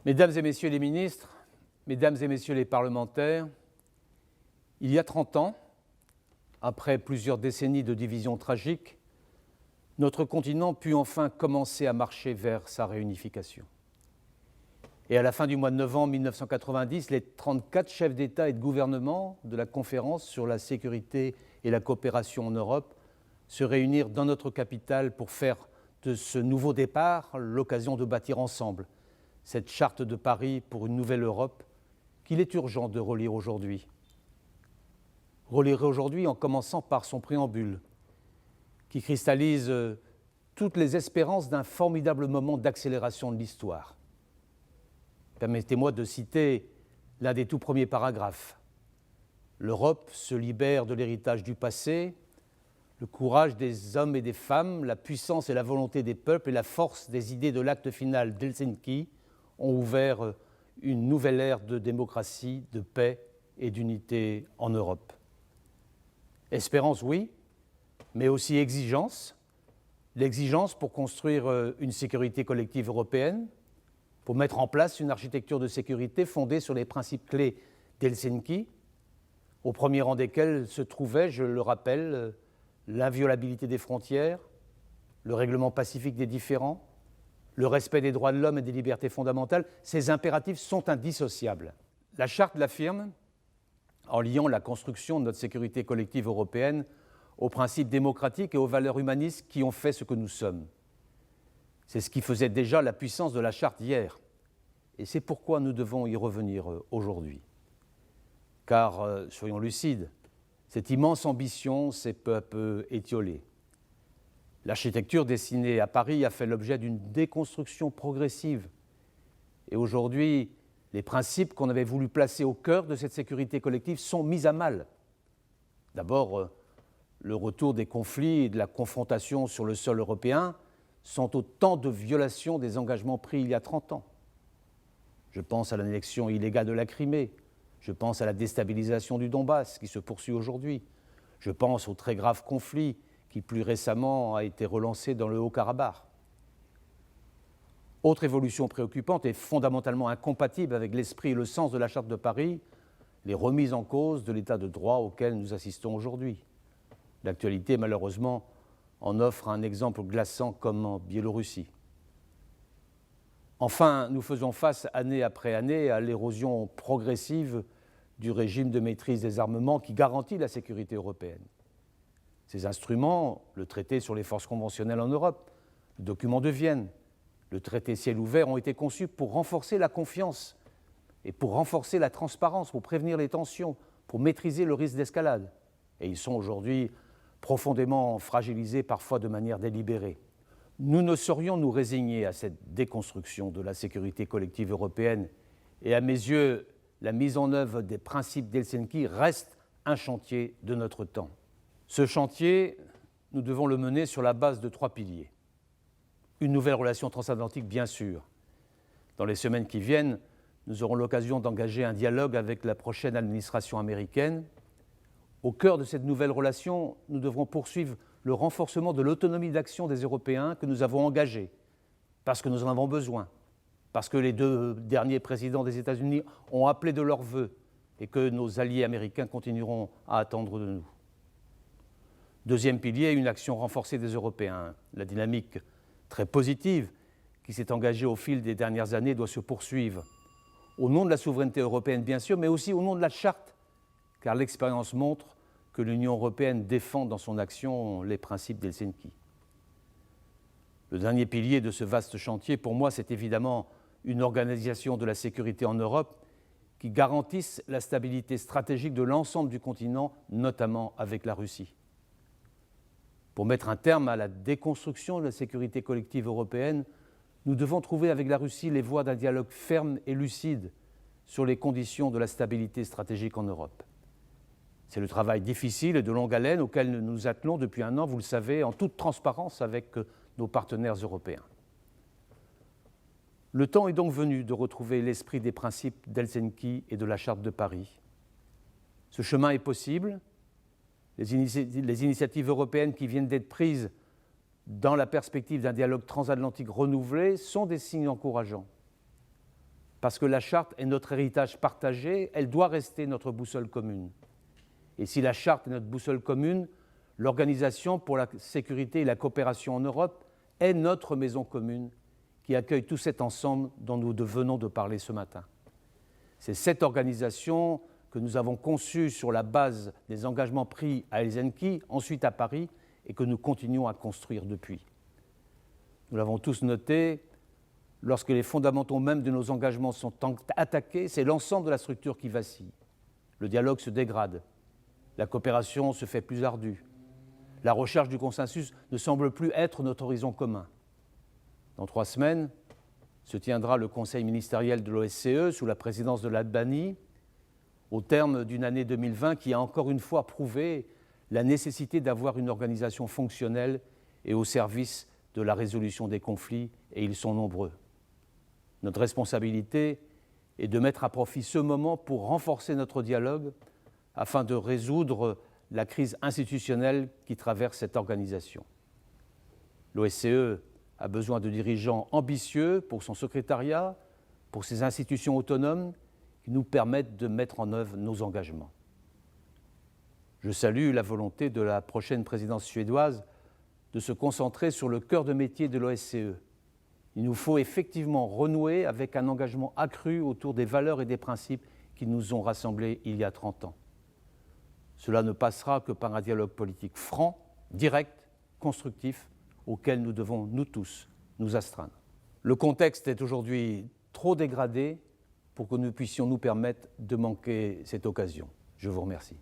Mesdames et messieurs les ministres, mesdames et messieurs les parlementaires, il y a 30 ans, après plusieurs décennies de divisions tragiques, notre continent put enfin commencer à marcher vers sa réunification. Et à la fin du mois de novembre 1990, les 34 chefs d'État et de gouvernement de la Conférence sur la sécurité et la coopération en Europe se réunirent dans notre capitale pour faire de ce nouveau départ l'occasion de bâtir ensemble cette charte de Paris pour une nouvelle Europe qu'il est urgent de relire aujourd'hui. Relire aujourd'hui en commençant par son préambule, qui cristallise toutes les espérances d'un formidable moment d'accélération de l'histoire. Permettez-moi de citer l'un des tout premiers paragraphes. L'Europe se libère de l'héritage du passé, le courage des hommes et des femmes, la puissance et la volonté des peuples et la force des idées de l'acte final d'Helsinki ont ouvert une nouvelle ère de démocratie, de paix et d'unité en Europe. Espérance, oui, mais aussi exigence. L'exigence pour construire une sécurité collective européenne, pour mettre en place une architecture de sécurité fondée sur les principes clés d'Helsinki, au premier rang desquels se trouvait, je le rappelle, l'inviolabilité des frontières, le règlement pacifique des différends, le respect des droits de l'homme et des libertés fondamentales. Ces impératifs sont indissociables. La Charte l'affirme en liant la construction de notre sécurité collective européenne aux principes démocratiques et aux valeurs humanistes qui ont fait ce que nous sommes. C'est ce qui faisait déjà la puissance de la Charte hier. Et c'est pourquoi nous devons y revenir aujourd'hui. Car, soyons lucides, cette immense ambition s'est peu à peu étiolée. L'architecture dessinée à Paris a fait l'objet d'une déconstruction progressive. Et aujourd'hui, les principes qu'on avait voulu placer au cœur de cette sécurité collective sont mis à mal. D'abord, le retour des conflits et de la confrontation sur le sol européen sont autant de violations des engagements pris il y a 30 ans. Je pense à l'annexion illégale de la Crimée, je pense à la déstabilisation du Donbass qui se poursuit aujourd'hui, je pense au très grave conflit qui plus récemment a été relancé dans le Haut-Karabakh. Autre évolution préoccupante et fondamentalement incompatible avec l'esprit et le sens de la Charte de Paris, les remises en cause de l'état de droit auquel nous assistons aujourd'hui. L'actualité, malheureusement, en offre un exemple glaçant comme en Biélorussie. Enfin, nous faisons face année après année à l'érosion progressive du régime de maîtrise des armements qui garantit la sécurité européenne. Ces instruments, le traité sur les forces conventionnelles en Europe, le document de Vienne, le traité ciel ouvert ont été conçus pour renforcer la confiance et pour renforcer la transparence, pour prévenir les tensions, pour maîtriser le risque d'escalade. Et ils sont aujourd'hui profondément fragilisés, parfois de manière délibérée. Nous ne saurions nous résigner à cette déconstruction de la sécurité collective européenne et à mes yeux, la mise en œuvre des principes d'Helsinki reste un chantier de notre temps. Ce chantier, nous devons le mener sur la base de 3 piliers. Une nouvelle relation transatlantique, bien sûr. Dans les semaines qui viennent, nous aurons l'occasion d'engager un dialogue avec la prochaine administration américaine. Au cœur de cette nouvelle relation, nous devrons poursuivre le renforcement de l'autonomie d'action des Européens que nous avons engagée, parce que nous en avons besoin, parce que les 2 derniers présidents des États-Unis ont appelé de leurs vœux et que nos alliés américains continueront à attendre de nous. Deuxième pilier, une action renforcée des Européens. La dynamique très positive qui s'est engagée au fil des dernières années doit se poursuivre, au nom de la souveraineté européenne bien sûr, mais aussi au nom de la Charte, car l'expérience montre que l'Union européenne défend dans son action les principes d'Helsinki. Le dernier pilier de ce vaste chantier, pour moi, c'est évidemment une organisation de la sécurité en Europe qui garantisse la stabilité stratégique de l'ensemble du continent, notamment avec la Russie. Pour mettre un terme à la déconstruction de la sécurité collective européenne, nous devons trouver avec la Russie les voies d'un dialogue ferme et lucide sur les conditions de la stabilité stratégique en Europe. C'est le travail difficile et de longue haleine auquel nous nous attelons depuis 1 an, vous le savez, en toute transparence avec nos partenaires européens. Le temps est donc venu de retrouver l'esprit des principes d'Helsinki et de la Charte de Paris. Ce chemin est possible. Les initiatives européennes qui viennent d'être prises dans la perspective d'un dialogue transatlantique renouvelé sont des signes encourageants. Parce que la charte est notre héritage partagé, elle doit rester notre boussole commune. Et si la charte est notre boussole commune, l'Organisation pour la sécurité et la coopération en Europe est notre maison commune qui accueille tout cet ensemble dont nous venons de parler ce matin. C'est cette organisation que nous avons conçue sur la base des engagements pris à Helsinki, ensuite à Paris, et que nous continuons à construire depuis. Nous l'avons tous noté, lorsque les fondamentaux mêmes de nos engagements sont attaqués, c'est l'ensemble de la structure qui vacille. Le dialogue se dégrade, la coopération se fait plus ardue, la recherche du consensus ne semble plus être notre horizon commun. Dans 3 semaines, se tiendra le Conseil ministériel de l'OSCE sous la présidence de l'Albanie, au terme d'une année 2020 qui a encore une fois prouvé la nécessité d'avoir une organisation fonctionnelle et au service de la résolution des conflits, et ils sont nombreux. Notre responsabilité est de mettre à profit ce moment pour renforcer notre dialogue afin de résoudre la crise institutionnelle qui traverse cette organisation. L'OSCE a besoin de dirigeants ambitieux pour son secrétariat, pour ses institutions autonomes qui nous permettent de mettre en œuvre nos engagements. Je salue la volonté de la prochaine présidence suédoise de se concentrer sur le cœur de métier de l'OSCE. Il nous faut effectivement renouer avec un engagement accru autour des valeurs et des principes qui nous ont rassemblés il y a 30 ans. Cela ne passera que par un dialogue politique franc, direct, constructif, auquel nous devons, nous tous, nous astreindre. Le contexte est aujourd'hui trop dégradé pour que nous puissions nous permettre de manquer cette occasion. Je vous remercie.